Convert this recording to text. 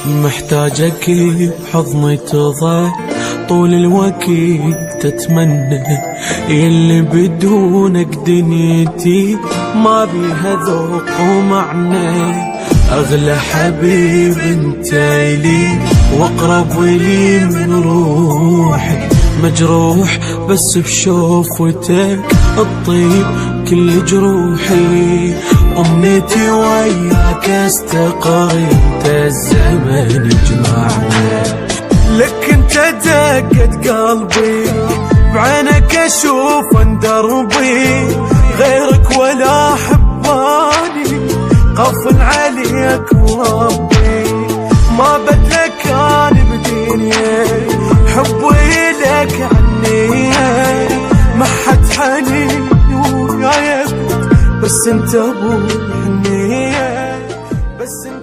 محتاجك بحضني تضل طول الوقت تتمنى، يلي بدونك دنيتي ما بيها ذوق ومعنى. أغلى حبيب انت لي واقرب لي من روحي، مجروح بس بشوفتك الطيب كل جروحي. أمنيتي وياك استقر انت الزمن يجمعنا، لك انت دقت قلبي بعينك اشوف دربي، غيرك ولا حباني غفل عليك وربي. ما بدلك انا بدنيا حبي لك عني، ما حد حنين وياك بس انت ابو الحنيه، بس انت